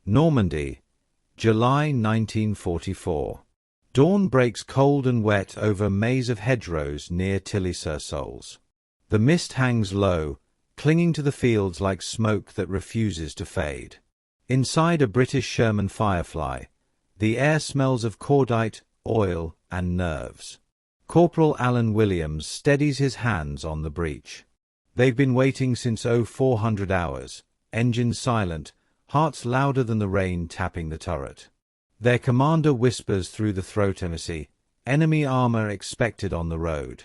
Normandy, July 1944. Dawn breaks cold and wet over a maze of hedgerows near Tilly-sur-Seulles. The mist hangs low, clinging to the fields like smoke that refuses to fade. Inside a British Sherman Firefly, the air smells of cordite, oil, and nerves. Corporal Alan Williams steadies his hands on the breech. They've been waiting since 0400 hours, engines silent, hearts louder than the rain tapping the turret. Their commander whispers through the throat embassy, "Enemy armor expected on the road.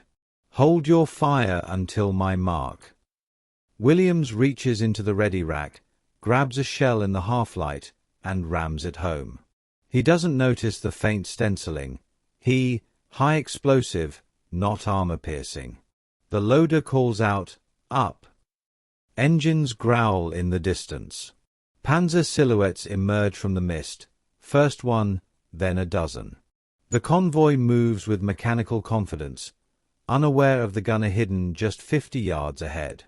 Hold your fire until my mark." Williams reaches into the ready rack, grabs a shell in the half-light, and rams it home. He doesn't notice the faint stenciling. High explosive, not armor-piercing. The loader calls out, "Up." Engines growl in the distance. Panzer silhouettes emerge from the mist, first one, then a dozen. The convoy moves with mechanical confidence, unaware of the gunner hidden just 50 yards ahead.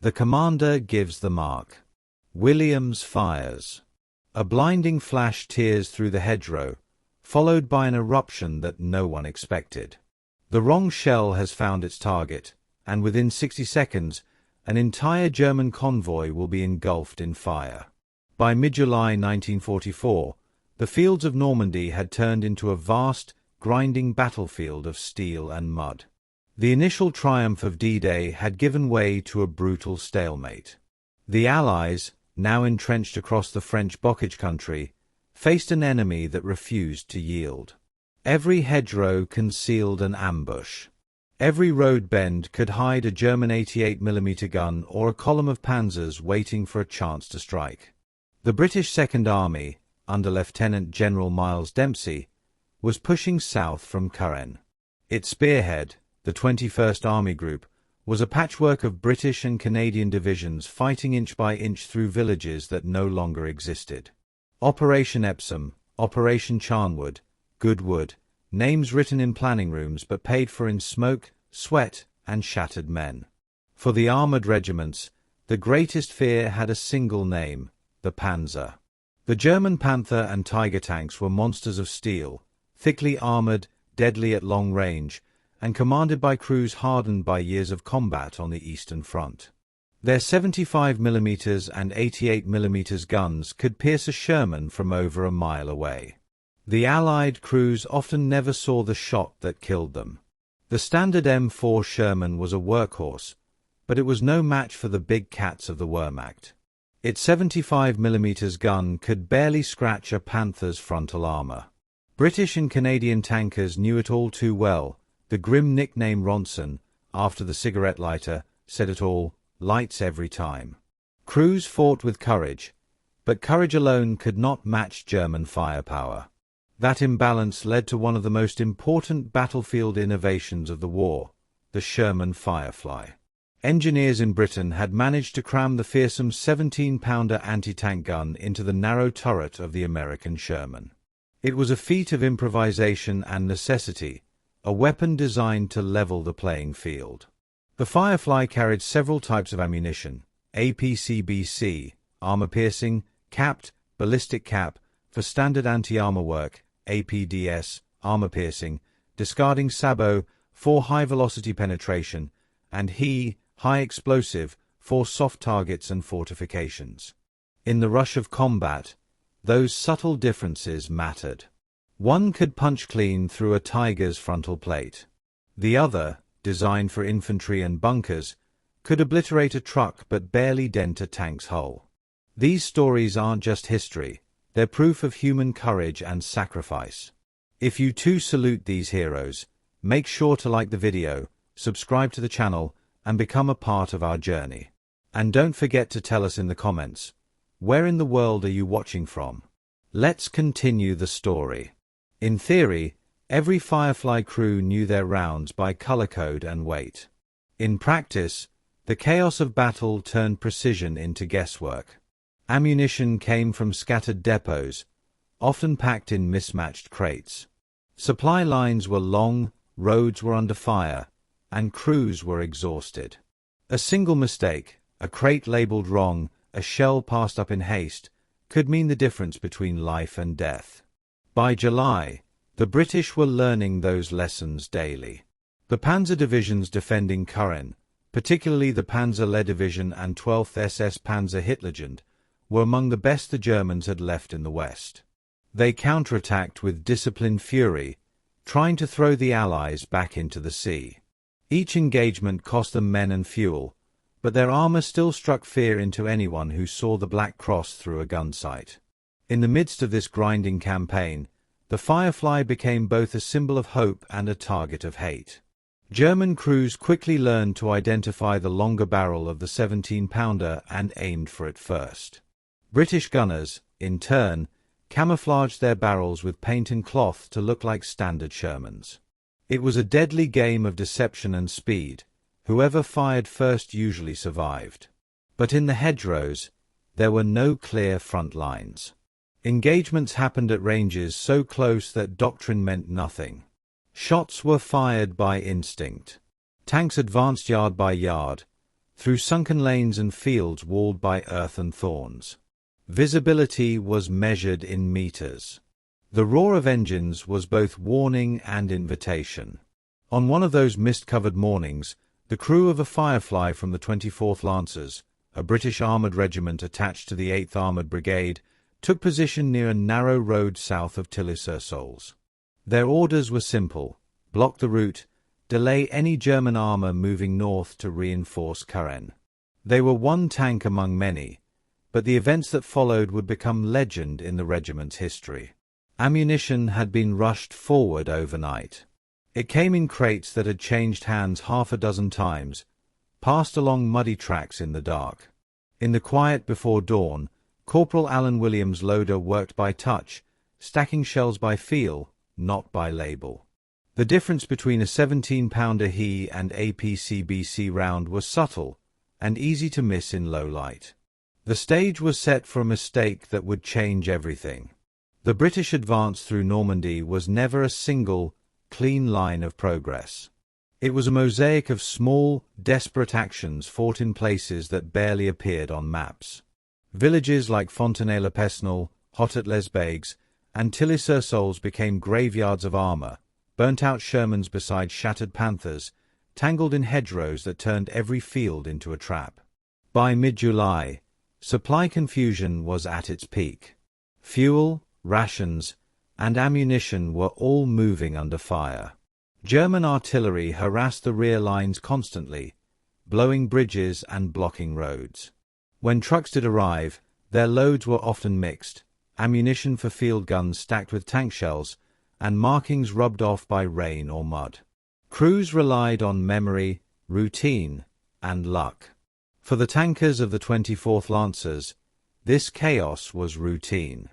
The commander gives the mark. Williams fires. A blinding flash tears through the hedgerow, followed by an eruption that no one expected. The wrong shell has found its target, and within 60 seconds, an entire German convoy will be engulfed in fire. By mid-July 1944, the fields of Normandy had turned into a vast, grinding battlefield of steel and mud. The initial triumph of D-Day had given way to a brutal stalemate. The Allies, now entrenched across the French Bocage country, faced an enemy that refused to yield. Every hedgerow concealed an ambush. Every road bend could hide a German 88mm gun or a column of panzers waiting for a chance to strike. The British Second Army, under Lieutenant General Miles Dempsey, was pushing south from Caen. Its spearhead, the 21st Army Group, was a patchwork of British and Canadian divisions fighting inch by inch through villages that no longer existed. Operation Epsom, Operation Charnwood, Goodwood, names written in planning rooms but paid for in smoke, sweat, and shattered men. For the armoured regiments, the greatest fear had a single name, the Panzer. The German Panther and Tiger tanks were monsters of steel, thickly armoured, deadly at long range, and commanded by crews hardened by years of combat on the Eastern Front. Their 75mm and 88mm guns could pierce a Sherman from over a mile away. The Allied crews often never saw the shot that killed them. The standard M4 Sherman was a workhorse, but it was no match for the big cats of the Wehrmacht. Its 75mm gun could barely scratch a Panther's frontal armor. British and Canadian tankers knew it all too well. The grim nickname Ronson, after the cigarette lighter, said it all: lights every time. Crews fought with courage, but courage alone could not match German firepower. That imbalance led to one of the most important battlefield innovations of the war, the Sherman Firefly. Engineers in Britain had managed to cram the fearsome 17-pounder anti-tank gun into the narrow turret of the American Sherman. It was a feat of improvisation and necessity, a weapon designed to level the playing field. The Firefly carried several types of ammunition: APCBC, armor-piercing, capped, ballistic cap, for standard anti-armor work, APDS, armor-piercing, discarding sabot, for high-velocity penetration, and high explosive, for soft targets and fortifications. In the rush of combat, those subtle differences mattered. One could punch clean through a Tiger's frontal plate. The other, designed for infantry and bunkers, could obliterate a truck but barely dent a tank's hull. These stories aren't just history, they're proof of human courage and sacrifice. If you too salute these heroes, make sure to like the video, subscribe to the channel, and become a part of our journey. And don't forget to tell us in the comments, where in the world are you watching from? Let's continue the story. In theory, every Firefly crew knew their rounds by color code and weight. In practice, the chaos of battle turned precision into guesswork. Ammunition came from scattered depots, often packed in mismatched crates. Supply lines were long, roads were under fire, and crews were exhausted. A single mistake, a crate labeled wrong, a shell passed up in haste, could mean the difference between life and death. By July, the British were learning those lessons daily. The panzer divisions defending Curren, particularly the Panzer Division and 12th SS Panzer Hitlerjugend, were among the best the Germans had left in the West. They counterattacked with disciplined fury, trying to throw the Allies back into the sea. Each engagement cost them men and fuel, but their armor still struck fear into anyone who saw the Black Cross through a gun sight. In the midst of this grinding campaign, the Firefly became both a symbol of hope and a target of hate. German crews quickly learned to identify the longer barrel of the 17-pounder and aimed for it first. British gunners, in turn, camouflaged their barrels with paint and cloth to look like standard Shermans. It was a deadly game of deception and speed. Whoever fired first usually survived. But in the hedgerows, there were no clear front lines. Engagements happened at ranges so close that doctrine meant nothing. Shots were fired by instinct. Tanks advanced yard by yard, through sunken lanes and fields walled by earth and thorns. Visibility was measured in meters. The roar of engines was both warning and invitation. On one of those mist-covered mornings, the crew of a Firefly from the 24th Lancers, a British armoured regiment attached to the 8th Armoured Brigade, took position near a narrow road south of Tilly-sur-Seulles. Their orders were simple: block the route, delay any German armour moving north to reinforce Curren. They were one tank among many, but the events that followed would become legend in the regiment's history. Ammunition had been rushed forward overnight. It came in crates that had changed hands half a dozen times, passed along muddy tracks in the dark. In the quiet before dawn, Corporal Alan Williams' loader worked by touch, stacking shells by feel, not by label. The difference between a 17-pounder He and APCBC round was subtle and easy to miss in low light. The stage was set for a mistake that would change everything. The British advance through Normandy was never a single, clean line of progress. It was a mosaic of small, desperate actions fought in places that barely appeared on maps. Villages like Fontenay-le-Pesnel, Hautet-les-Bègues, and Tilly-sur-Seulles became graveyards of armour, burnt-out Shermans beside shattered Panthers, tangled in hedgerows that turned every field into a trap. By mid-July, supply confusion was at its peak. Fuel, rations, and ammunition were all moving under fire. German artillery harassed the rear lines constantly, blowing bridges and blocking roads. When trucks did arrive, their loads were often mixed, ammunition for field guns stacked with tank shells, and markings rubbed off by rain or mud. Crews relied on memory, routine, and luck. For the tankers of the 24th Lancers, this chaos was routine.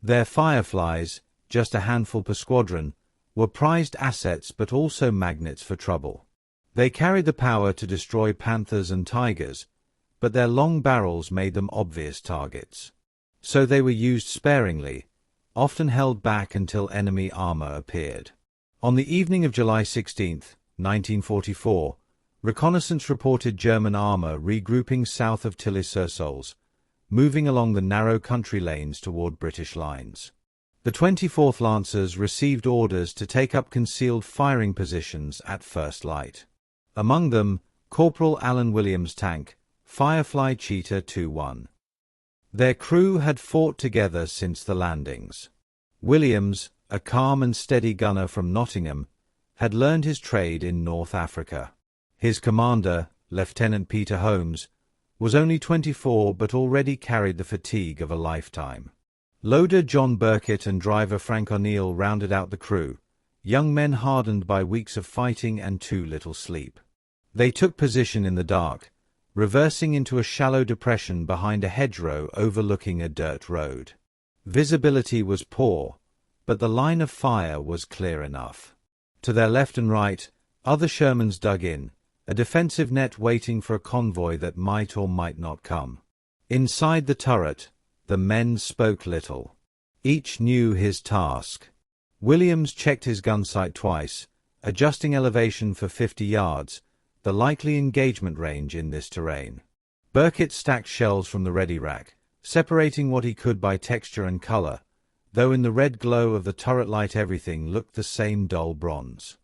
Their Fireflies, just a handful per squadron, were prized assets but also magnets for trouble. They carried the power to destroy Panthers and Tigers, but their long barrels made them obvious targets. So they were used sparingly, often held back until enemy armour appeared. On the evening of July 16, 1944, reconnaissance reported German armour regrouping south of Tilly-sur-Seulles, moving along the narrow country lanes toward British lines. The 24th Lancers received orders to take up concealed firing positions at first light. Among them, Corporal Alan Williams' tank, Firefly Cheetah 2-1. Their crew had fought together since the landings. Williams, a calm and steady gunner from Nottingham, had learned his trade in North Africa. His commander, Lieutenant Peter Holmes, was only 24 but already carried the fatigue of a lifetime. Loader John Burkitt and driver Frank O'Neill rounded out the crew, young men hardened by weeks of fighting and too little sleep. They took position in the dark, reversing into a shallow depression behind a hedgerow overlooking a dirt road. Visibility was poor, but the line of fire was clear enough. To their left and right, other Shermans dug in, a defensive net waiting for a convoy that might or might not come. Inside the turret, the men spoke little. Each knew his task. Williams checked his gun sight twice, adjusting elevation for 50 yards, the likely engagement range in this terrain. Burkitt stacked shells from the ready rack, separating what he could by texture and color, though in the red glow of the turret light everything looked the same dull bronze.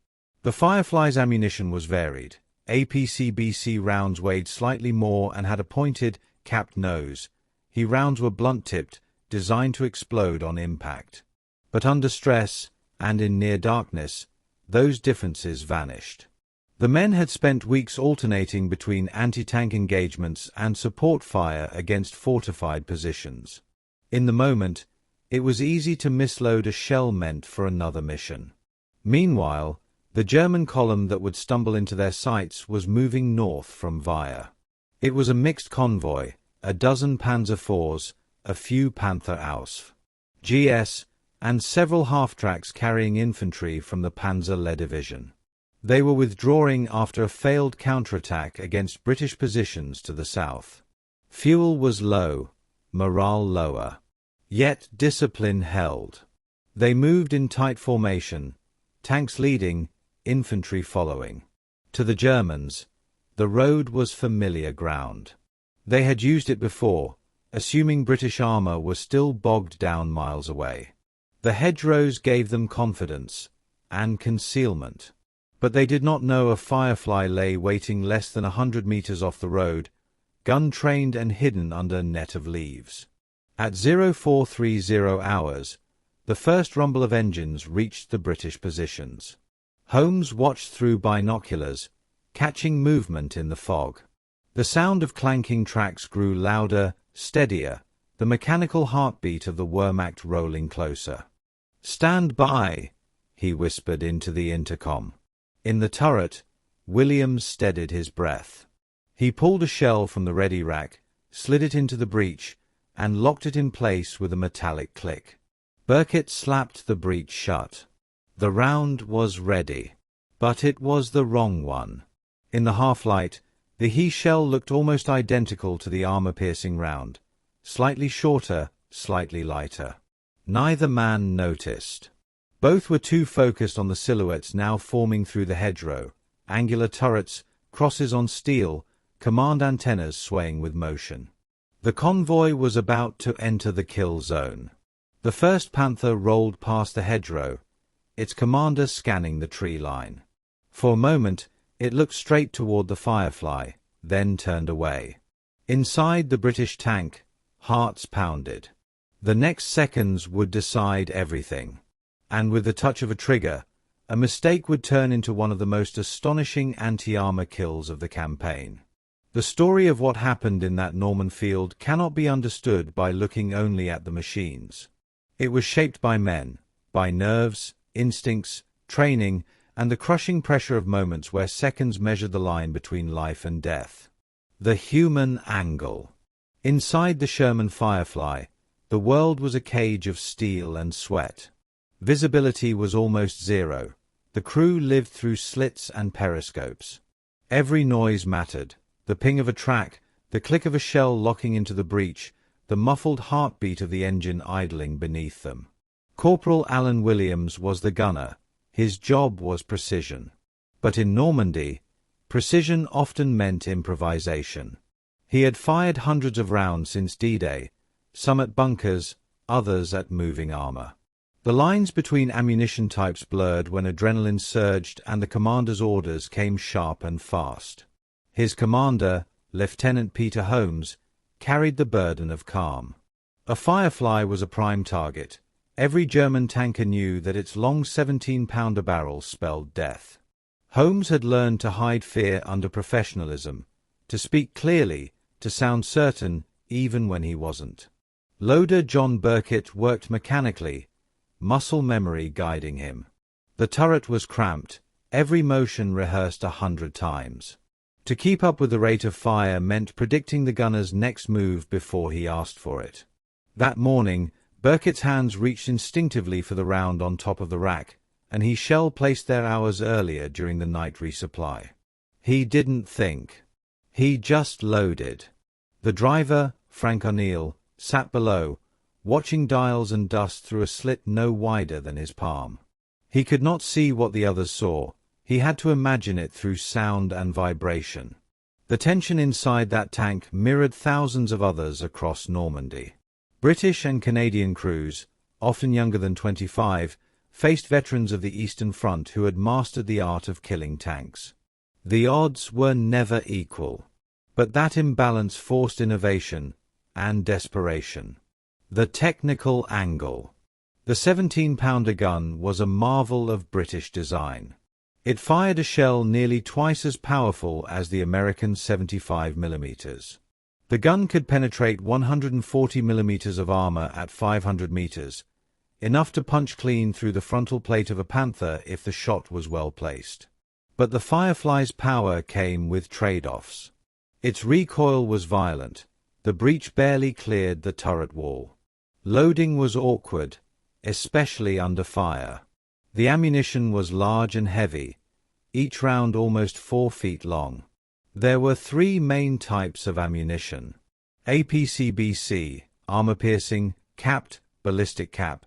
The Firefly's ammunition was varied. APC-BC rounds weighed slightly more and had a pointed, capped nose. He rounds were blunt-tipped, designed to explode on impact. But under stress, and in near darkness, those differences vanished. The men had spent weeks alternating between anti-tank engagements and support fire against fortified positions. In the moment, it was easy to misload a shell meant for another mission. Meanwhile, the German column that would stumble into their sights was moving north from Vire. It was a mixed convoy, a dozen Panzer IVs, a few Panther Ausf. GS, and several half-tracks carrying infantry from the Panzer Division. They were withdrawing after a failed counterattack against British positions to the south. Fuel was low, morale lower. Yet discipline held. They moved in tight formation, tanks leading, infantry following. To the Germans, the road was familiar ground. They had used it before, assuming British armor was still bogged down miles away. The hedgerows gave them confidence and concealment. But they did not know a Firefly lay waiting less than 100 meters off the road, gun-trained and hidden under a net of leaves. At 0430 hours, the first rumble of engines reached the British positions. Holmes watched through binoculars, catching movement in the fog. The sound of clanking tracks grew louder, steadier, the mechanical heartbeat of the Wehrmacht rolling closer. "Stand by," he whispered into the intercom. In the turret, Williams steadied his breath. He pulled a shell from the ready rack, slid it into the breech, and locked it in place with a metallic click. Burkitt slapped the breech shut. The round was ready. But it was the wrong one. In the half-light, the He shell looked almost identical to the armor-piercing round, slightly shorter, slightly lighter. Neither man noticed. Both were too focused on the silhouettes now forming through the hedgerow, angular turrets, crosses on steel, command antennas swaying with motion. The convoy was about to enter the kill zone. The first Panther rolled past the hedgerow, its commander scanning the tree line. For a moment, it looked straight toward the Firefly, then turned away. Inside the British tank, hearts pounded. The next seconds would decide everything. And with the touch of a trigger, a mistake would turn into one of the most astonishing anti-armor kills of the campaign. The story of what happened in that Norman field cannot be understood by looking only at the machines. It was shaped by men, by nerves, instincts, training, and the crushing pressure of moments where seconds measured the line between life and death. The human angle. Inside the Sherman Firefly, the world was a cage of steel and sweat. Visibility was almost zero. The crew lived through slits and periscopes. Every noise mattered. The ping of a track, the click of a shell locking into the breech, the muffled heartbeat of the engine idling beneath them. Corporal Alan Williams was the gunner. His job was precision. But in Normandy, precision often meant improvisation. He had fired hundreds of rounds since D-Day, some at bunkers, others at moving armor. The lines between ammunition types blurred when adrenaline surged and the commander's orders came sharp and fast. His commander, Lieutenant Peter Holmes, carried the burden of calm. A Firefly was a prime target. Every German tanker knew that its long 17-pounder barrel spelled death. Holmes had learned to hide fear under professionalism, to speak clearly, to sound certain even when he wasn't. Loader John Burkitt worked mechanically, muscle memory guiding him. The turret was cramped, every motion rehearsed 100 times. To keep up with the rate of fire meant predicting the gunner's next move before he asked for it. That morning, Burkitt's hands reached instinctively for the round on top of the rack, and he shell placed there hours earlier during the night resupply. He didn't think. He just loaded. The driver, Frank O'Neill, sat below, watching dials and dust through a slit no wider than his palm. He could not see what the others saw. He had to imagine it through sound and vibration. The tension inside that tank mirrored thousands of others across Normandy. British and Canadian crews, often younger than 25, faced veterans of the Eastern Front who had mastered the art of killing tanks. The odds were never equal, but that imbalance forced innovation and desperation. The technical angle. The 17-pounder gun was a marvel of British design. It fired a shell nearly twice as powerful as the American 75mm. The gun could penetrate 140mm of armor at 500 meters, enough to punch clean through the frontal plate of a Panther if the shot was well placed. But the Firefly's power came with trade-offs. Its recoil was violent. The breech barely cleared the turret wall. Loading was awkward, especially under fire. The ammunition was large and heavy, each round almost 4 feet long. There were 3 main types of ammunition. APCBC, armor-piercing, capped, ballistic cap.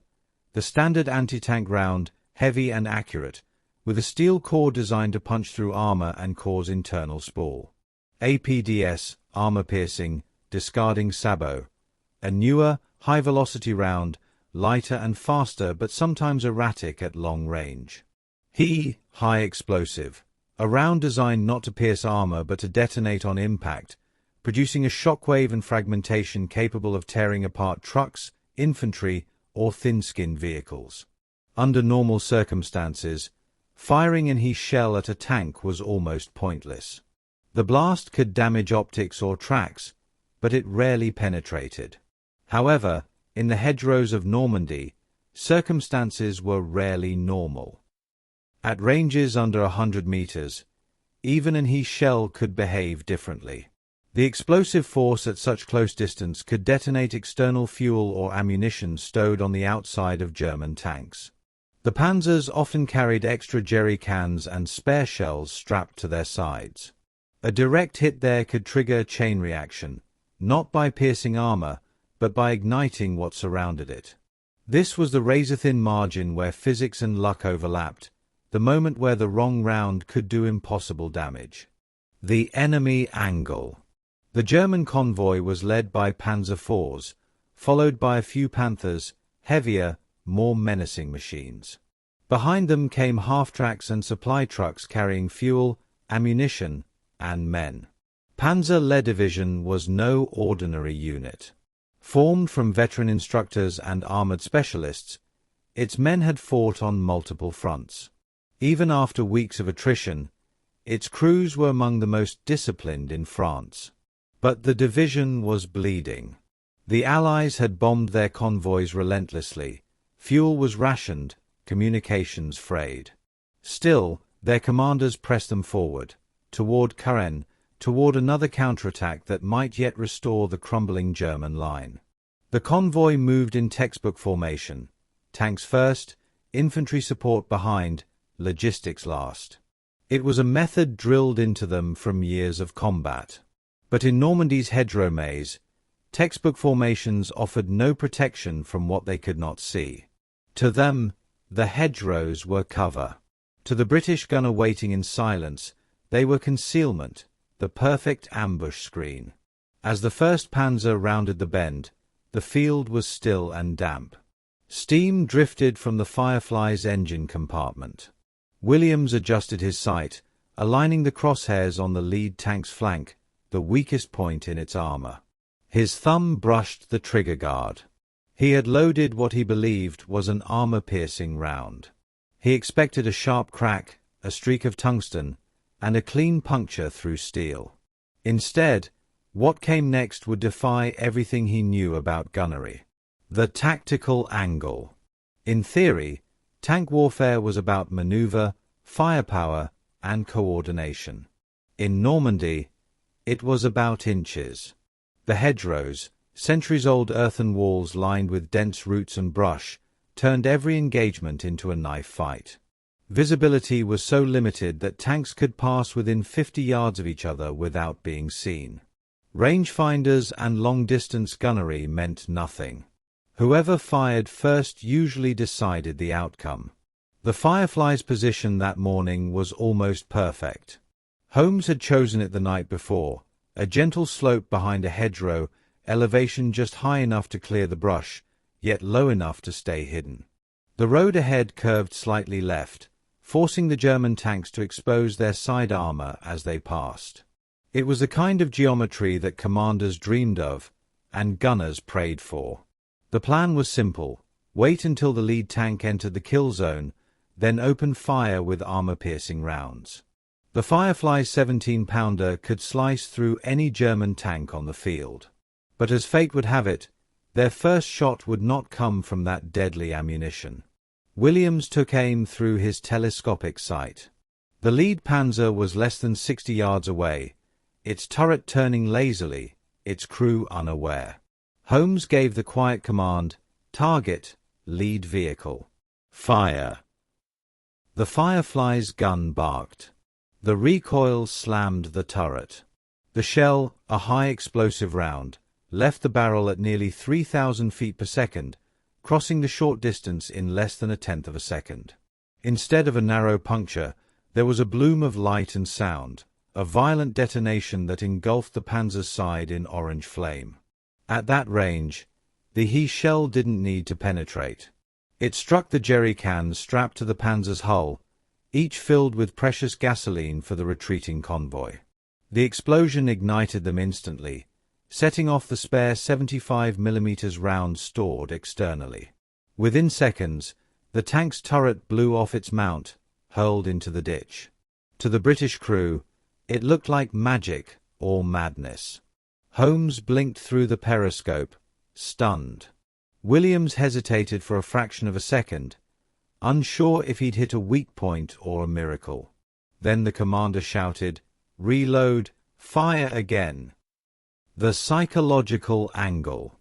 The standard anti-tank round, heavy and accurate, with a steel core designed to punch through armor and cause internal spool. APDS, armor-piercing, discarding sabot. A newer, high-velocity round, lighter and faster but sometimes erratic at long range. High explosive. A round designed not to pierce armor but to detonate on impact, producing a shockwave and fragmentation capable of tearing apart trucks, infantry, or thin-skinned vehicles. Under normal circumstances, firing an He shell at a tank was almost pointless. The blast could damage optics or tracks, but it rarely penetrated. However, in the hedgerows of Normandy, circumstances were rarely normal. At ranges under 100 meters, even an He shell could behave differently. The explosive force at such close distance could detonate external fuel or ammunition stowed on the outside of German tanks. The Panzers often carried extra jerry cans and spare shells strapped to their sides. A direct hit there could trigger a chain reaction, not by piercing armor, but by igniting what surrounded it. This was the razor-thin margin where physics and luck overlapped, the moment where the wrong round could do impossible damage. The enemy angle. The German convoy was led by Panzer IVs, followed by a few Panthers, heavier, more menacing machines. Behind them came half-tracks and supply trucks carrying fuel, ammunition, and men. Panzer Lehr Division was no ordinary unit. Formed from veteran instructors and armored specialists, its men had fought on multiple fronts. Even after weeks of attrition, its crews were among the most disciplined in France. But the division was bleeding. The Allies had bombed their convoys relentlessly. Fuel was rationed, communications frayed. Still, their commanders pressed them forward, toward Caen, toward another counterattack that might yet restore the crumbling German line. The convoy moved in textbook formation. Tanks first, infantry support behind, logistics last. It was a method drilled into them from years of combat. But in Normandy's hedgerow maze, textbook formations offered no protection from what they could not see. To them, the hedgerows were cover. To the British gunner waiting in silence, they were concealment, the perfect ambush screen. As the 1st Panzer rounded the bend, the field was still and damp. Steam drifted from the Firefly's engine compartment. Williams adjusted his sight, aligning the crosshairs on the lead tank's flank, the weakest point in its armor. His thumb brushed the trigger guard. He had loaded what he believed was an armor-piercing round. He expected a sharp crack, a streak of tungsten, and a clean puncture through steel. Instead, what came next would defy everything he knew about gunnery. The tactical angle. In theory, tank warfare was about maneuver, firepower, and coordination. In Normandy, it was about inches. The hedgerows, centuries-old earthen walls lined with dense roots and brush, turned every engagement into a knife fight. Visibility was so limited that tanks could pass within 50 yards of each other without being seen. Rangefinders and long-distance gunnery meant nothing. Whoever fired first usually decided the outcome. The Firefly's position that morning was almost perfect. Holmes had chosen it the night before, a gentle slope behind a hedgerow, elevation just high enough to clear the brush, yet low enough to stay hidden. The road ahead curved slightly left, forcing the German tanks to expose their side armor as they passed. It was the kind of geometry that commanders dreamed of, and gunners prayed for. The plan was simple: wait until the lead tank entered the kill zone, then open fire with armor-piercing rounds. The Firefly's 17-pounder could slice through any German tank on the field. But as fate would have it, their first shot would not come from that deadly ammunition. Williams took aim through his telescopic sight. The lead panzer was less than 60 yards away, its turret turning lazily, its crew unaware. Holmes gave the quiet command, "Target, lead vehicle. Fire." The Firefly's gun barked. The recoil slammed the turret. The shell, a high explosive round, left the barrel at nearly 3,000 feet per second, crossing the short distance in less than a tenth of a second. Instead of a narrow puncture, there was a bloom of light and sound, a violent detonation that engulfed the panzer's side in orange flame. At that range, the shell didn't need to penetrate. It struck the jerry cans strapped to the panzer's hull, each filled with precious gasoline for the retreating convoy. The explosion ignited them instantly, setting off the spare 75mm rounds stored externally. Within seconds, the tank's turret blew off its mount, hurled into the ditch. To the British crew, it looked like magic or madness. Holmes blinked through the periscope, stunned. Williams hesitated for a fraction of a second, unsure if he'd hit a weak point or a miracle. Then the commander shouted, "Reload, fire again." The psychological angle.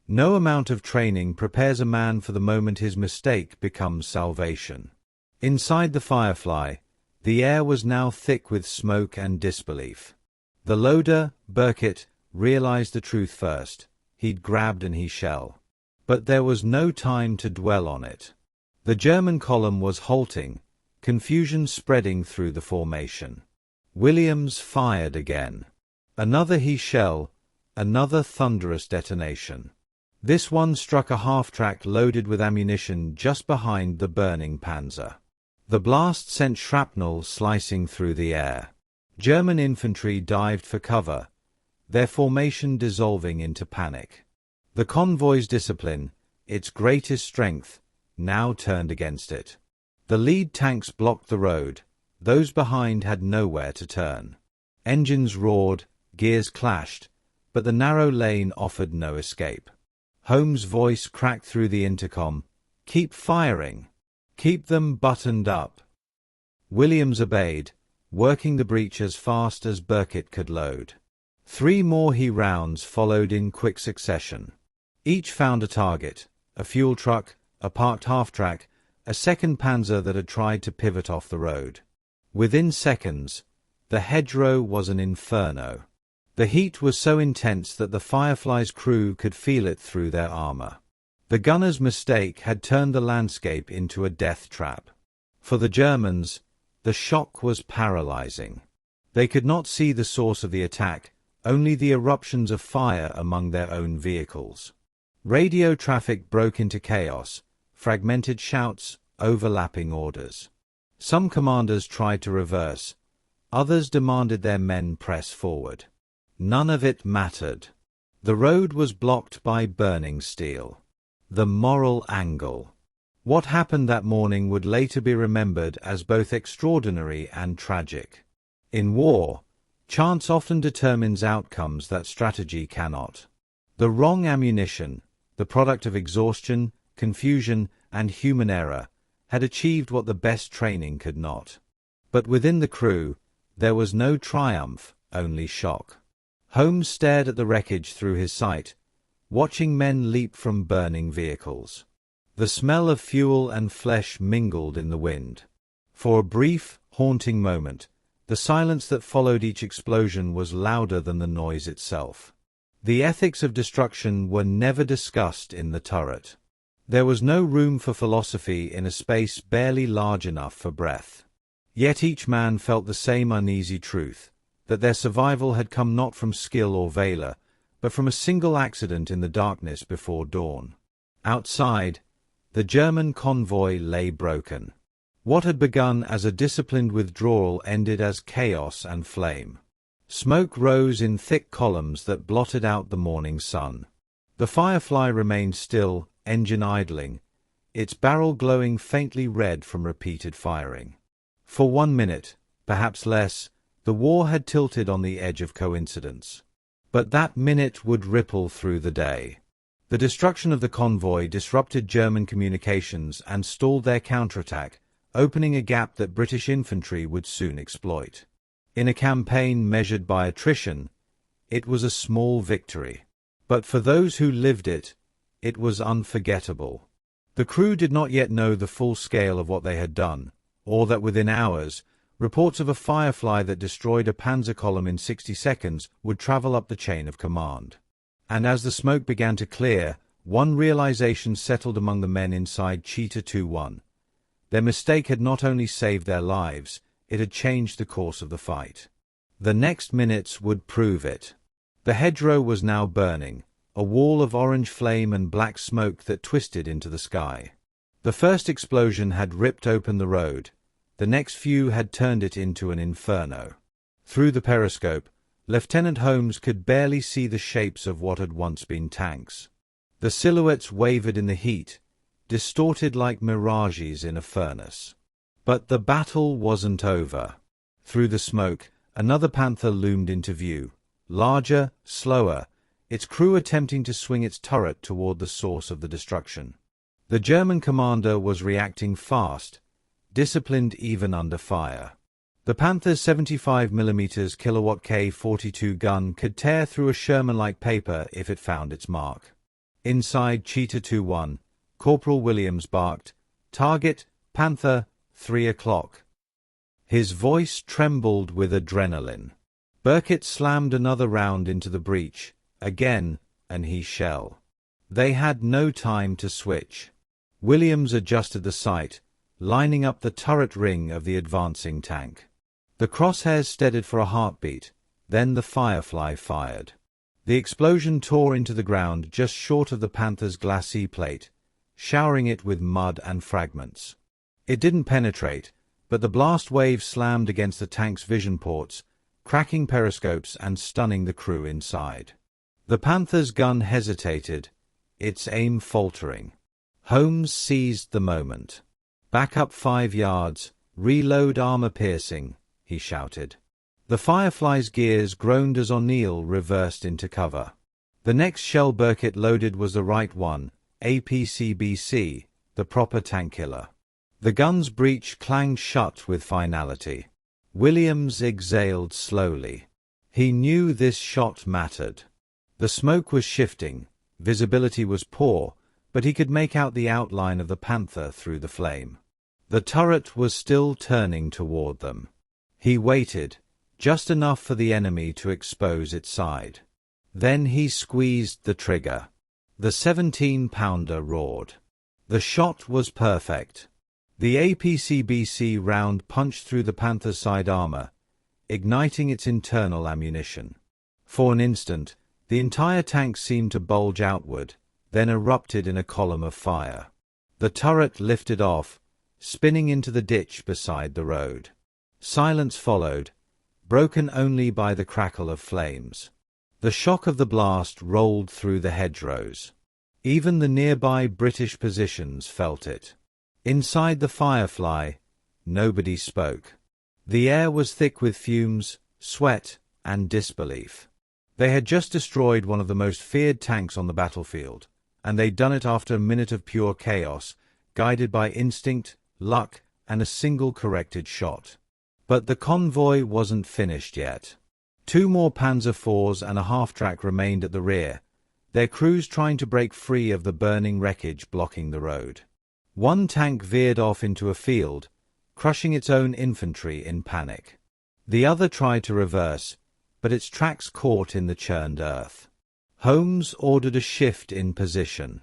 No amount of training prepares a man for the moment his mistake becomes salvation. Inside the Firefly, the air was now thick with smoke and disbelief. The loader, Burkitt, realized the truth first. He'd grabbed an shell. But there was no time to dwell on it. The German column was halting, confusion spreading through the formation. Williams fired again. Another shell, another thunderous detonation. This one struck a half-track loaded with ammunition just behind the burning panzer. The blast sent shrapnel slicing through the air. German infantry dived for cover, their formation dissolving into panic. The convoy's discipline, its greatest strength, now turned against it. The lead tanks blocked the road, those behind had nowhere to turn. Engines roared, gears clashed, but the narrow lane offered no escape. Holmes' voice cracked through the intercom, "Keep firing! Keep them buttoned up!" Williams obeyed, working the breech as fast as Burkitt could load. 3 more rounds followed in quick succession. Each found a target, a fuel truck, a parked half-track, a second panzer that had tried to pivot off the road. Within seconds, the hedgerow was an inferno. The heat was so intense that the Firefly's crew could feel it through their armor. The gunner's mistake had turned the landscape into a death trap. For the Germans, the shock was paralyzing. They could not see the source of the attack, only the eruptions of fire among their own vehicles. Radio traffic broke into chaos, fragmented shouts, overlapping orders. Some commanders tried to reverse, others demanded their men press forward. None of it mattered. The road was blocked by burning steel. The moral angle. What happened that morning would later be remembered as both extraordinary and tragic. In war, chance often determines outcomes that strategy cannot. The wrong ammunition, the product of exhaustion, confusion, and human error, had achieved what the best training could not. But within the crew, there was no triumph, only shock. Holmes stared at the wreckage through his sight, watching men leap from burning vehicles. The smell of fuel and flesh mingled in the wind. For a brief, haunting moment, the silence that followed each explosion was louder than the noise itself. The ethics of destruction were never discussed in the turret. There was no room for philosophy in a space barely large enough for breath. Yet each man felt the same uneasy truth, that their survival had come not from skill or valor, but from a single accident in the darkness before dawn. Outside, the German convoy lay broken. What had begun as a disciplined withdrawal ended as chaos and flame. Smoke rose in thick columns that blotted out the morning sun. The Firefly remained still, engine idling, its barrel glowing faintly red from repeated firing. For 1 minute, perhaps less, the war had tilted on the edge of coincidence. But that minute would ripple through the day. The destruction of the convoy disrupted German communications and stalled their counterattack, opening a gap that British infantry would soon exploit. In a campaign measured by attrition, it was a small victory. But for those who lived it, it was unforgettable. The crew did not yet know the full scale of what they had done, or that within hours, reports of a Firefly that destroyed a panzer column in 60 seconds would travel up the chain of command. And as the smoke began to clear, one realization settled among the men inside Cheetah 2-1. Their mistake had not only saved their lives, it had changed the course of the fight. The next minutes would prove it. The hedgerow was now burning, a wall of orange flame and black smoke that twisted into the sky. The first explosion had ripped open the road. The next few had turned it into an inferno. Through the periscope, Lieutenant Holmes could barely see the shapes of what had once been tanks. The silhouettes wavered in the heat, distorted like mirages in a furnace. But the battle wasn't over. Through the smoke, another Panther loomed into view, larger, slower, its crew attempting to swing its turret toward the source of the destruction. The German commander was reacting fast, disciplined even under fire. The Panther's 75mm kilowatt K-42 gun could tear through a Sherman like paper if it found its mark. Inside Cheetah 2-1, Corporal Williams barked, "Target, Panther, 3 o'clock." His voice trembled with adrenaline. Burkett slammed another round into the breech, again, and he shell. They had no time to switch. Williams adjusted the sight, lining up the turret ring of the advancing tank. The crosshairs steadied for a heartbeat, then the Firefly fired. The explosion tore into the ground just short of the Panther's glacis plate, showering it with mud and fragments. It didn't penetrate, but the blast wave slammed against the tank's vision ports, cracking periscopes and stunning the crew inside. The Panther's gun hesitated, its aim faltering. Holmes seized the moment. "Back up 5 yards, reload armor-piercing," he shouted. The Firefly's gears groaned as O'Neill reversed into cover. The next shell Burkett loaded was the right one, APCBC, the proper tank killer. The gun's breech clanged shut with finality. Williams exhaled slowly. He knew this shot mattered. The smoke was shifting, visibility was poor, but he could make out the outline of the Panther through the flame. The turret was still turning toward them. He waited, just enough for the enemy to expose its side. Then he squeezed the trigger. The 17-pounder roared. The shot was perfect. The APCBC round punched through the Panther's side armor, igniting its internal ammunition. For an instant, the entire tank seemed to bulge outward, then erupted in a column of fire. The turret lifted off, spinning into the ditch beside the road. Silence followed, broken only by the crackle of flames. The shock of the blast rolled through the hedgerows. Even the nearby British positions felt it. Inside the Firefly, nobody spoke. The air was thick with fumes, sweat, and disbelief. They had just destroyed one of the most feared tanks on the battlefield, and they'd done it after a minute of pure chaos, guided by instinct, luck, and a single corrected shot. But the convoy wasn't finished yet. 2 more Panzer IVs and a half-track remained at the rear, their crews trying to break free of the burning wreckage blocking the road. One tank veered off into a field, crushing its own infantry in panic. The other tried to reverse, but its tracks caught in the churned earth. Holmes ordered a shift in position.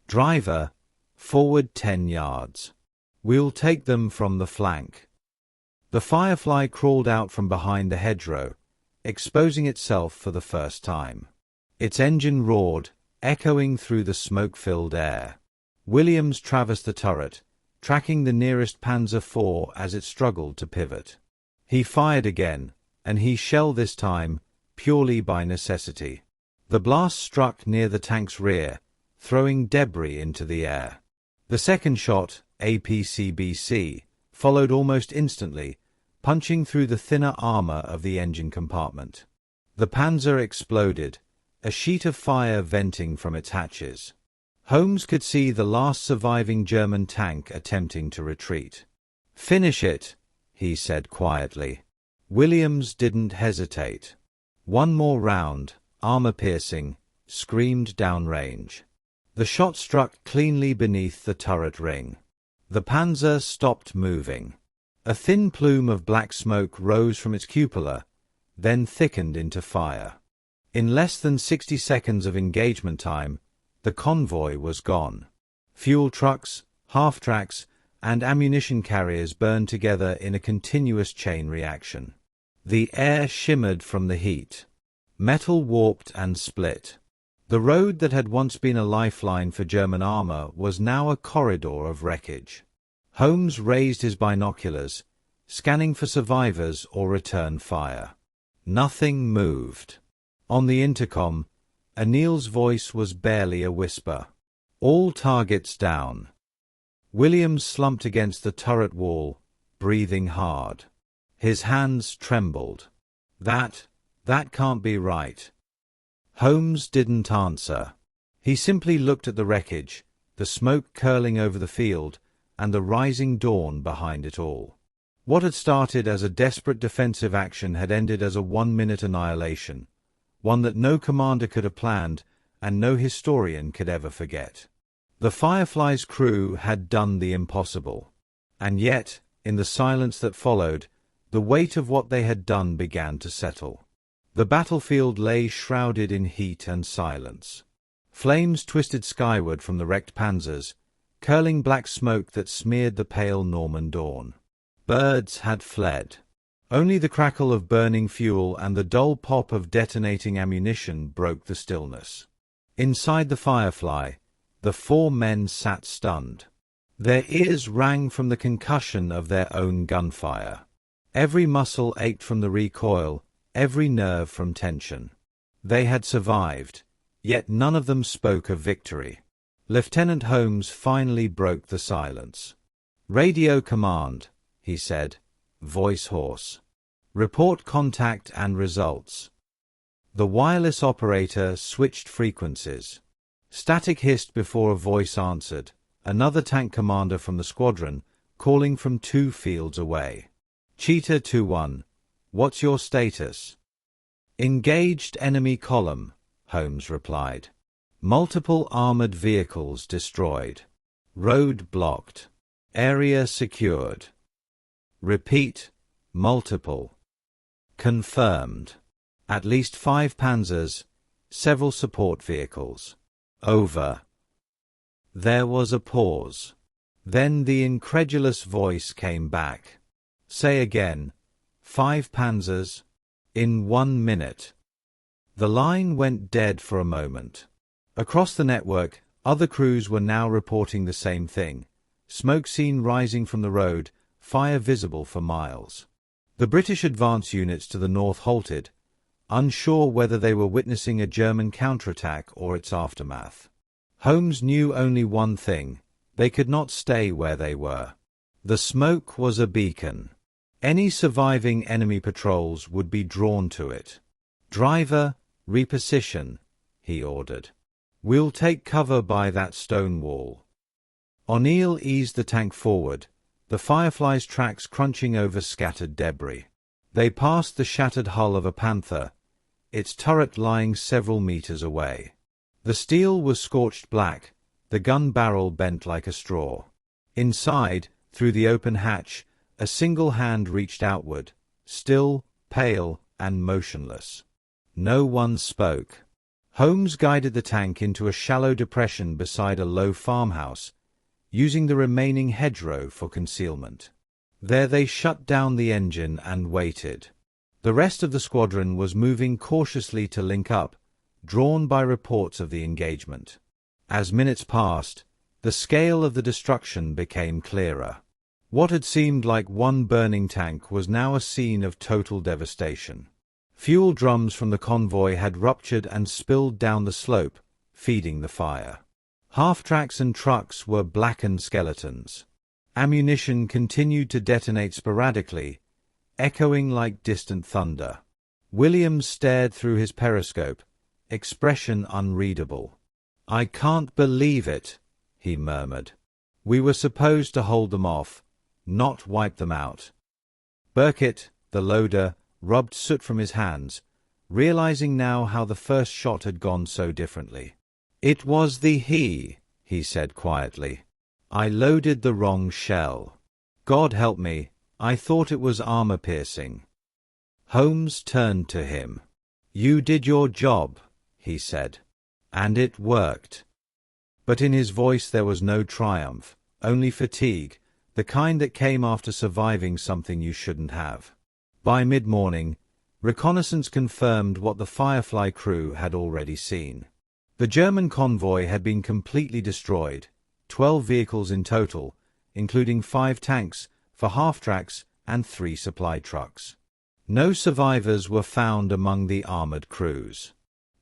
"Driver, forward 10 yards. We'll take them from the flank." The Firefly crawled out from behind the hedgerow, exposing itself for the first time. Its engine roared, echoing through the smoke-filled air. Williams traversed the turret, tracking the nearest Panzer IV as it struggled to pivot. He fired again, and he shelled this time, purely by necessity. The blast struck near the tank's rear, throwing debris into the air. The second shot, APCBC, followed almost instantly, punching through the thinner armor of the engine compartment. The Panzer exploded, a sheet of fire venting from its hatches. Holmes could see the last surviving German tank attempting to retreat. "Finish it," he said quietly. Williams didn't hesitate. One more round, armor-piercing, screamed downrange. The shot struck cleanly beneath the turret ring. The Panzer stopped moving. A thin plume of black smoke rose from its cupola, then thickened into fire. In less than 60 seconds of engagement time, the convoy was gone. Fuel trucks, half-tracks, and ammunition carriers burned together in a continuous chain reaction. The air shimmered from the heat. Metal warped and split. The road that had once been a lifeline for German armor was now a corridor of wreckage. Holmes raised his binoculars, scanning for survivors or return fire. Nothing moved. On the intercom, Anil's voice was barely a whisper. "All targets down." Williams slumped against the turret wall, breathing hard. His hands trembled. That can't be right." Holmes didn't answer. He simply looked at the wreckage, the smoke curling over the field, and the rising dawn behind it all. What had started as a desperate defensive action had ended as a one-minute annihilation, one that no commander could have planned and no historian could ever forget. The Firefly's crew had done the impossible. And yet, in the silence that followed, the weight of what they had done began to settle. The battlefield lay shrouded in heat and silence. Flames twisted skyward from the wrecked panzers, curling black smoke that smeared the pale Norman dawn. Birds had fled. Only the crackle of burning fuel and the dull pop of detonating ammunition broke the stillness. Inside the Firefly, the four men sat stunned. Their ears rang from the concussion of their own gunfire. Every muscle ached from the recoil, every nerve from tension. They had survived, yet none of them spoke of victory. Lieutenant Holmes finally broke the silence. "Radio command," he said, voice hoarse. "Report contact and results." The wireless operator switched frequencies. Static hissed before a voice answered, another tank commander from the squadron, calling from 2 fields away. "Cheetah 2-1, what's your status?" "Engaged enemy column," Holmes replied. "Multiple armored vehicles destroyed. Road blocked. Area secured." "Repeat, multiple." "Confirmed. At least 5 panzers, several support vehicles." "Over." There was a pause. Then the incredulous voice came back. "Say again, 5 panzers, in 1 minute." The line went dead for a moment. Across the network, other crews were now reporting the same thing. Smoke seen rising from the road, fire visible for miles. The British advance units to the north halted, unsure whether they were witnessing a German counterattack or its aftermath. Holmes knew only one thing: they could not stay where they were. The smoke was a beacon. Any surviving enemy patrols would be drawn to it. "Driver, reposition," he ordered. "We'll take cover by that stone wall." O'Neill eased the tank forward, the Firefly's tracks crunching over scattered debris. They passed the shattered hull of a Panther, its turret lying several meters away. The steel was scorched black, the gun barrel bent like a straw. Inside, through the open hatch, a single hand reached outward, still, pale, and motionless. No one spoke. Holmes guided the tank into a shallow depression beside a low farmhouse, using the remaining hedgerow for concealment. There they shut down the engine and waited. The rest of the squadron was moving cautiously to link up, drawn by reports of the engagement. As minutes passed, the scale of the destruction became clearer. What had seemed like one burning tank was now a scene of total devastation. Fuel drums from the convoy had ruptured and spilled down the slope, feeding the fire. Half-tracks and trucks were blackened skeletons. Ammunition continued to detonate sporadically, echoing like distant thunder. Williams stared through his periscope, expression unreadable. "I can't believe it," he murmured. "We were supposed to hold them off, not wipe them out." Burkitt, the loader, rubbed soot from his hands, realizing now how the first shot had gone so differently. "It was he said quietly. "I loaded the wrong shell. God help me, I thought it was armor-piercing." Holmes turned to him. "You did your job," he said. "And it worked." But in his voice there was no triumph, only fatigue, the kind that came after surviving something you shouldn't have. By mid-morning, reconnaissance confirmed what the Firefly crew had already seen. The German convoy had been completely destroyed, 12 vehicles in total, including 5 tanks, 4 half-tracks, and 3 supply trucks. No survivors were found among the armored crews.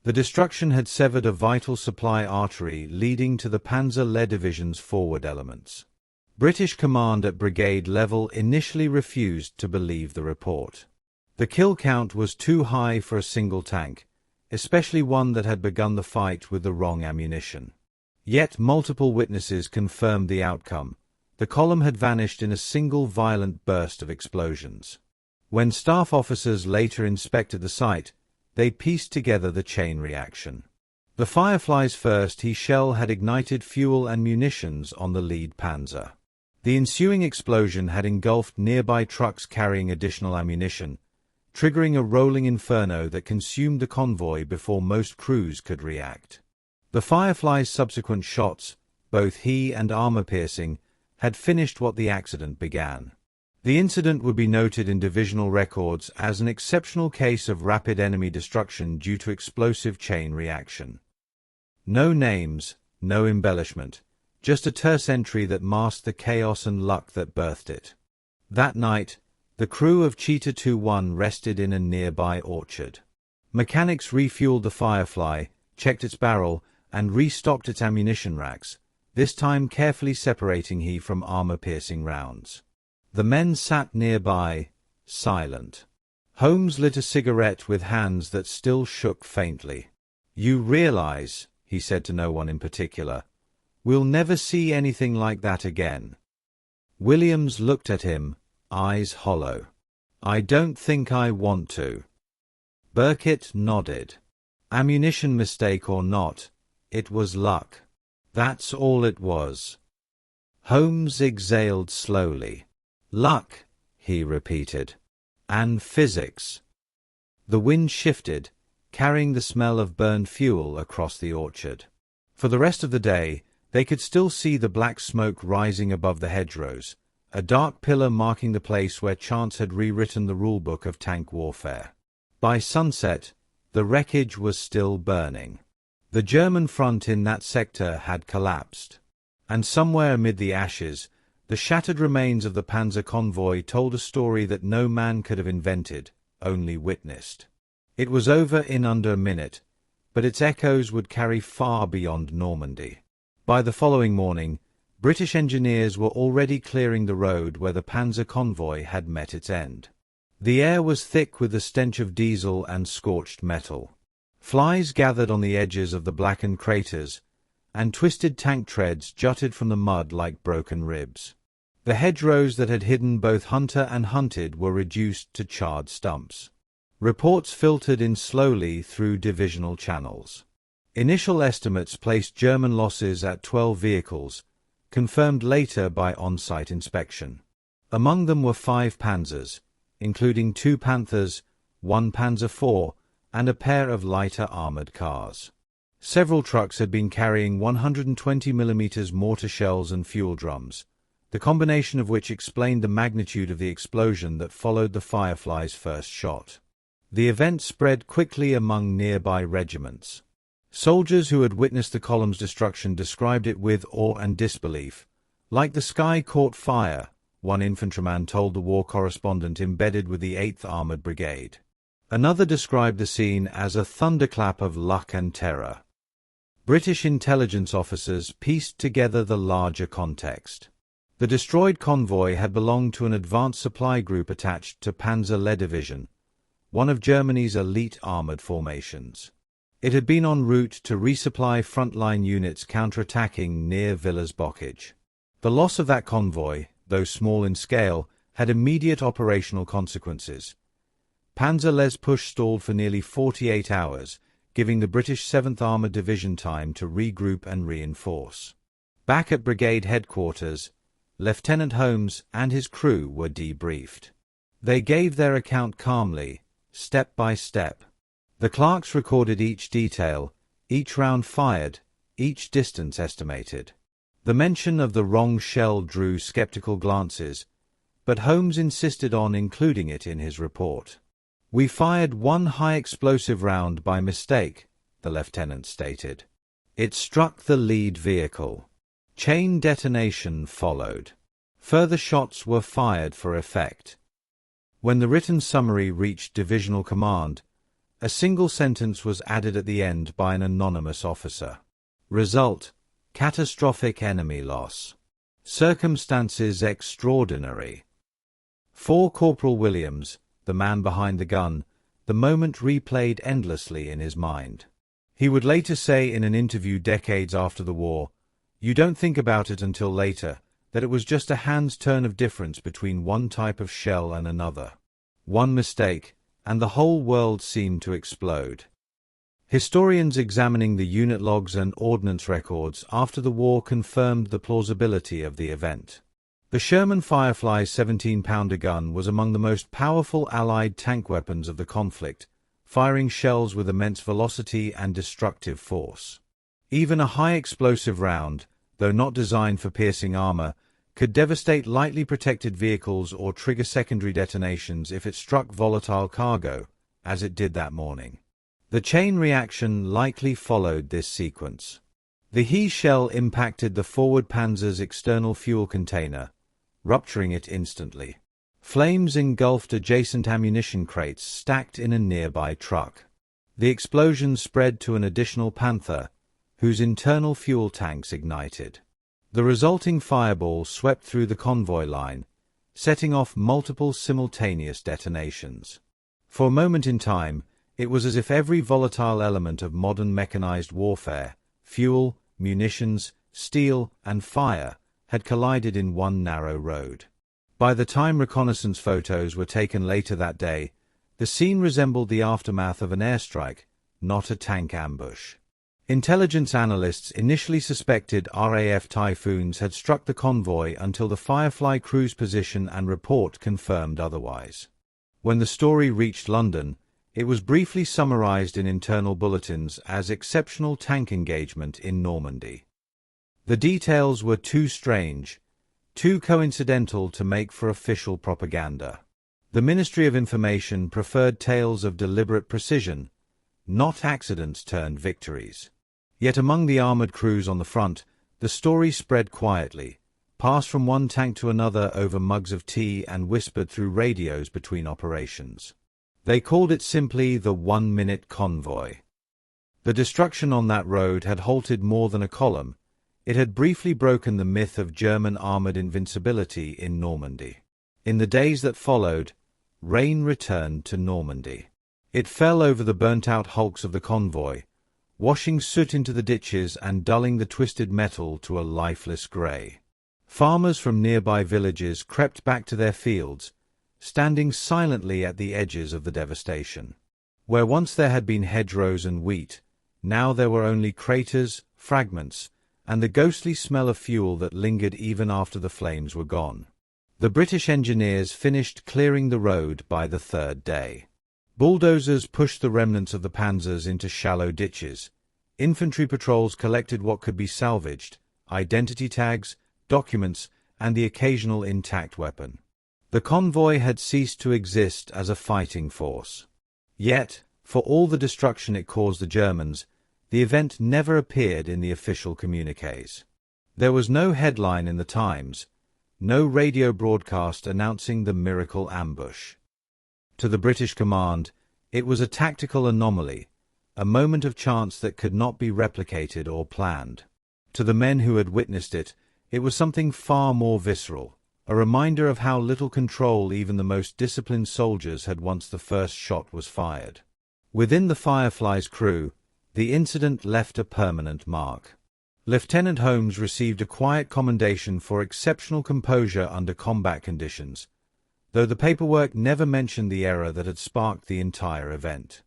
The destruction had severed a vital supply artery leading to the Panzer Division's forward elements. British command at brigade level initially refused to believe the report. The kill count was too high for a single tank, especially one that had begun the fight with the wrong ammunition. Yet multiple witnesses confirmed the outcome. The column had vanished in a single violent burst of explosions. When staff officers later inspected the site, they pieced together the chain reaction. The Firefly's first shell had ignited fuel and munitions on the lead panzer. The ensuing explosion had engulfed nearby trucks carrying additional ammunition, triggering a rolling inferno that consumed the convoy before most crews could react. The Firefly's subsequent shots, both he and armor-piercing, had finished what the accident began. The incident would be noted in divisional records as an exceptional case of rapid enemy destruction due to explosive chain reaction. No names, no embellishment, just a terse entry that masked the chaos and luck that birthed it. That night, the crew of Cheetah 2-1 rested in a nearby orchard. Mechanics refueled the Firefly, checked its barrel, and restocked its ammunition racks, this time carefully separating he from armor-piercing rounds. The men sat nearby, silent. Holmes lit a cigarette with hands that still shook faintly. "You realize," he said to no one in particular, "we'll never see anything like that again." Williams looked at him, eyes hollow. "I don't think I want to." Burkitt nodded. "Ammunition mistake or not, it was luck. That's all it was." Holmes exhaled slowly. "Luck," he repeated. "And physics." The wind shifted, carrying the smell of burned fuel across the orchard. For the rest of the day, they could still see the black smoke rising above the hedgerows, a dark pillar marking the place where chance had rewritten the rulebook of tank warfare. By sunset, the wreckage was still burning. The German front in that sector had collapsed, and somewhere amid the ashes, the shattered remains of the Panzer Convoy told a story that no man could have invented, only witnessed. It was over in under a minute, but its echoes would carry far beyond Normandy. By the following morning, British engineers were already clearing the road where the Panzer Convoy had met its end. The air was thick with the stench of diesel and scorched metal. Flies gathered on the edges of the blackened craters, and twisted tank treads jutted from the mud like broken ribs. The hedgerows that had hidden both hunter and hunted were reduced to charred stumps. Reports filtered in slowly through divisional channels. Initial estimates placed German losses at 12 vehicles, confirmed later by on-site inspection. Among them were 5 Panzers, including 2 Panthers, 1 Panzer IV, and a pair of lighter armored cars. Several trucks had been carrying 120mm mortar shells and fuel drums, the combination of which explained the magnitude of the explosion that followed the Firefly's first shot. The event spread quickly among nearby regiments. Soldiers who had witnessed the column's destruction described it with awe and disbelief. Like the sky caught fire, one infantryman told the war correspondent embedded with the 8th Armored Brigade. Another described the scene as a thunderclap of luck and terror. British intelligence officers pieced together the larger context. The destroyed convoy had belonged to an advanced supply group attached to Panzer Division, one of Germany's elite armored formations. It had been en route to resupply frontline units counterattacking near Villers-Bocage. The loss of that convoy, though small in scale, had immediate operational consequences. Panzer Les push stalled for nearly 48 hours, giving the British 7th Armoured Division time to regroup and reinforce. Back at brigade headquarters, Lieutenant Holmes and his crew were debriefed. They gave their account calmly, step by step. The clerks recorded each detail, each round fired, each distance estimated. The mention of the wrong shell drew skeptical glances, but Holmes insisted on including it in his report. "We fired one high-explosive round by mistake," the lieutenant stated. "It struck the lead vehicle. Chain detonation followed. Further shots were fired for effect." When the written summary reached divisional command, a single sentence was added at the end by an anonymous officer. Result: catastrophic enemy loss. Circumstances extraordinary. For Corporal Williams, the man behind the gun, the moment replayed endlessly in his mind. He would later say in an interview decades after the war, "You don't think about it until later, that it was just a hand's turn of difference between one type of shell and another. One mistake, and the whole world seemed to explode." Historians examining the unit logs and ordnance records after the war confirmed the plausibility of the event. The Sherman Firefly's 17-pounder gun was among the most powerful Allied tank weapons of the conflict, firing shells with immense velocity and destructive force. Even a high-explosive round, though not designed for piercing armor, could devastate lightly protected vehicles or trigger secondary detonations if it struck volatile cargo, as it did that morning. The chain reaction likely followed this sequence. The He shell impacted the forward Panzer's external fuel container, rupturing it instantly. Flames engulfed adjacent ammunition crates stacked in a nearby truck. The explosion spread to an additional Panther, whose internal fuel tanks ignited. The resulting fireball swept through the convoy line, setting off multiple simultaneous detonations. For a moment in time, it was as if every volatile element of modern mechanized warfare, fuel, munitions, steel, and fire, had collided in one narrow road. By the time reconnaissance photos were taken later that day, the scene resembled the aftermath of an airstrike, not a tank ambush. Intelligence analysts initially suspected RAF Typhoons had struck the convoy until the Firefly cruise position and report confirmed otherwise. When the story reached London, it was briefly summarized in internal bulletins as exceptional tank engagement in Normandy. The details were too strange, too coincidental to make for official propaganda. The Ministry of Information preferred tales of deliberate precision, not accidents turned victories. Yet among the armored crews on the front, the story spread quietly, passed from one tank to another over mugs of tea and whispered through radios between operations. They called it simply the 1-minute convoy. The destruction on that road had halted more than a column. It had briefly broken the myth of German armoured invincibility in Normandy. In the days that followed, rain returned to Normandy. It fell over the burnt-out hulks of the convoy, washing soot into the ditches and dulling the twisted metal to a lifeless grey. Farmers from nearby villages crept back to their fields, standing silently at the edges of the devastation. Where once there had been hedgerows and wheat, now there were only craters, fragments, and the ghostly smell of fuel that lingered even after the flames were gone. The British engineers finished clearing the road by the third day. Bulldozers pushed the remnants of the panzers into shallow ditches. Infantry patrols collected what could be salvaged, identity tags, documents, and the occasional intact weapon. The convoy had ceased to exist as a fighting force. Yet, for all the destruction it caused the Germans, the event never appeared in the official communiques. There was no headline in the Times, no radio broadcast announcing the miracle ambush. To the British command, it was a tactical anomaly, a moment of chance that could not be replicated or planned. To the men who had witnessed it, it was something far more visceral, a reminder of how little control even the most disciplined soldiers had once the first shot was fired. Within the Firefly's crew, the incident left a permanent mark. Lieutenant Holmes received a quiet commendation for exceptional composure under combat conditions, though the paperwork never mentioned the error that had sparked the entire event.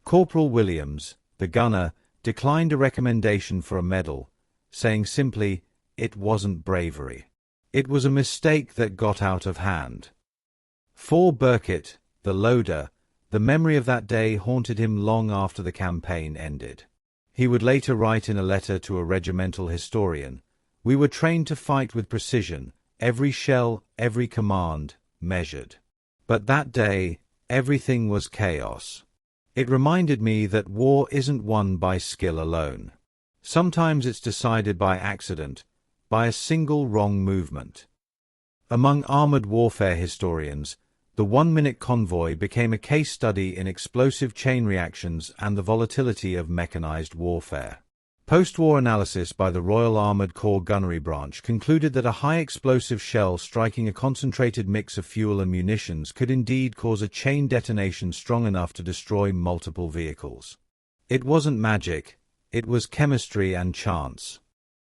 Corporal Williams, the gunner, declined a recommendation for a medal, saying simply, "It wasn't bravery. It was a mistake that got out of hand." For Burkitt, the loader, the memory of that day haunted him long after the campaign ended. He would later write in a letter to a regimental historian, "We were trained to fight with precision, every shell, every command, measured. But that day, everything was chaos. It reminded me that war isn't won by skill alone. Sometimes it's decided by accident, by a single wrong movement." Among armored warfare historians, the 1-minute convoy became a case study in explosive chain reactions and the volatility of mechanized warfare. Post-war analysis by the Royal Armoured Corps Gunnery Branch concluded that a high-explosive shell striking a concentrated mix of fuel and munitions could indeed cause a chain detonation strong enough to destroy multiple vehicles. It wasn't magic, it was chemistry and chance.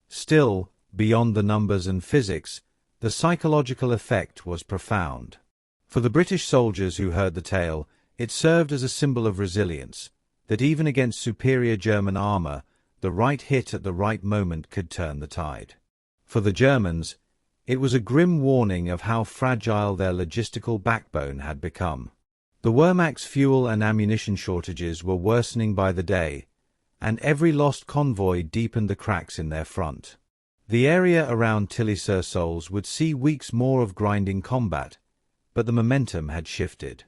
Still, beyond the numbers and physics, the psychological effect was profound. For the British soldiers who heard the tale, it served as a symbol of resilience, that even against superior German armour, the right hit at the right moment could turn the tide. For the Germans, it was a grim warning of how fragile their logistical backbone had become. The Wehrmacht's fuel and ammunition shortages were worsening by the day, and every lost convoy deepened the cracks in their front. The area around Tilly-sur-Seulles would see weeks more of grinding combat, but the momentum had shifted.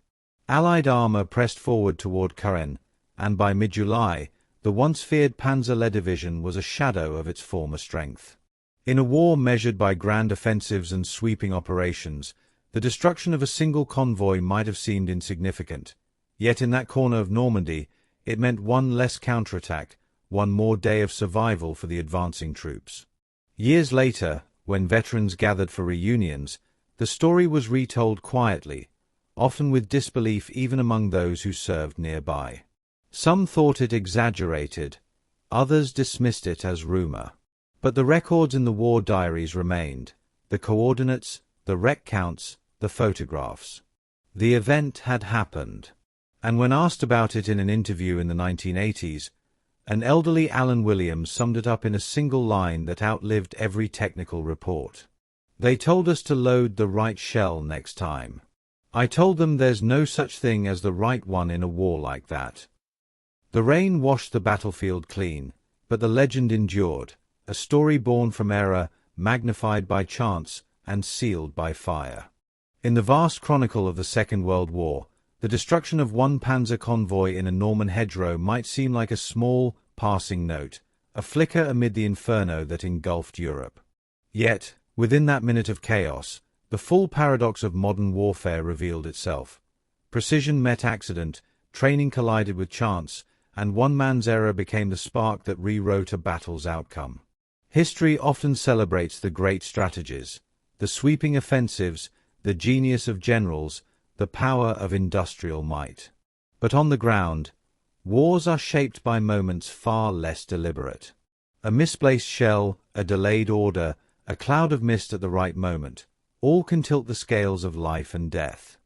Allied armour pressed forward toward Caen, and by mid-July, the once-feared Panzer Division was a shadow of its former strength. In a war measured by grand offensives and sweeping operations, the destruction of a single convoy might have seemed insignificant, yet in that corner of Normandy, it meant one less counterattack, one more day of survival for the advancing troops. Years later, when veterans gathered for reunions, the story was retold quietly, often with disbelief even among those who served nearby. Some thought it exaggerated, others dismissed it as rumor. But the records in the war diaries remained, the coordinates, the wreck counts, the photographs. The event had happened. And when asked about it in an interview in the 1980s, an elderly Alan Williams summed it up in a single line that outlived every technical report. "They told us to load the right shell next time. I told them there's no such thing as the right one in a war like that." The rain washed the battlefield clean, but the legend endured, a story born from error, magnified by chance, and sealed by fire. In the vast chronicle of the Second World War, the destruction of one Panzer convoy in a Norman hedgerow might seem like a small, passing note, a flicker amid the inferno that engulfed Europe. Yet, within that minute of chaos, the full paradox of modern warfare revealed itself. Precision met accident, training collided with chance, and one man's error became the spark that rewrote a battle's outcome. History often celebrates the great strategies, the sweeping offensives, the genius of generals, the power of industrial might. But on the ground, wars are shaped by moments far less deliberate. A misplaced shell, a delayed order, a cloud of mist at the right moment, all can tilt the scales of life and death.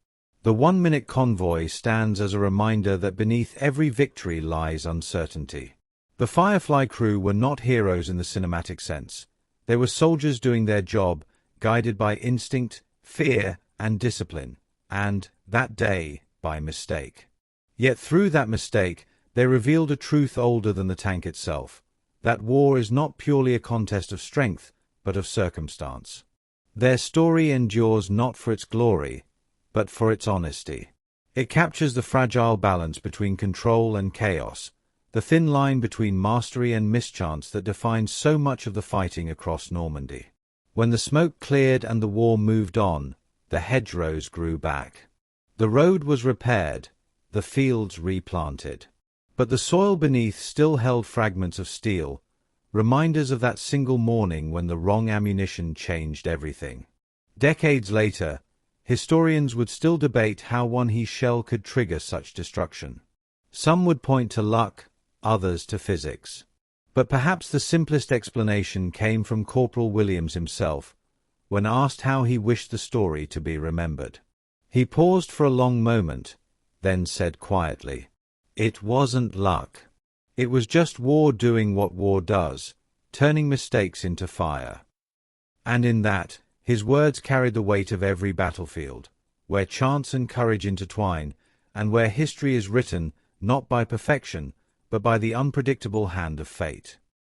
The 1-minute convoy stands as a reminder that beneath every victory lies uncertainty. The Firefly crew were not heroes in the cinematic sense. They were soldiers doing their job, guided by instinct, fear, and discipline, and, that day, by mistake. Yet through that mistake, they revealed a truth older than the tank itself, that war is not purely a contest of strength, but of circumstance. Their story endures not for its glory, but for its honesty. It captures the fragile balance between control and chaos, the thin line between mastery and mischance that defines so much of the fighting across Normandy. When the smoke cleared and the war moved on, the hedgerows grew back. The road was repaired, the fields replanted. But the soil beneath still held fragments of steel, reminders of that single morning when the wrong ammunition changed everything. Decades later, historians would still debate how one shell could trigger such destruction. Some would point to luck, others to physics. But perhaps the simplest explanation came from Corporal Williams himself, when asked how he wished the story to be remembered. He paused for a long moment, then said quietly, "It wasn't luck. It was just war doing what war does, turning mistakes into fire." And in that, his words carried the weight of every battlefield, where chance and courage intertwine, and where history is written not by perfection, but by the unpredictable hand of fate.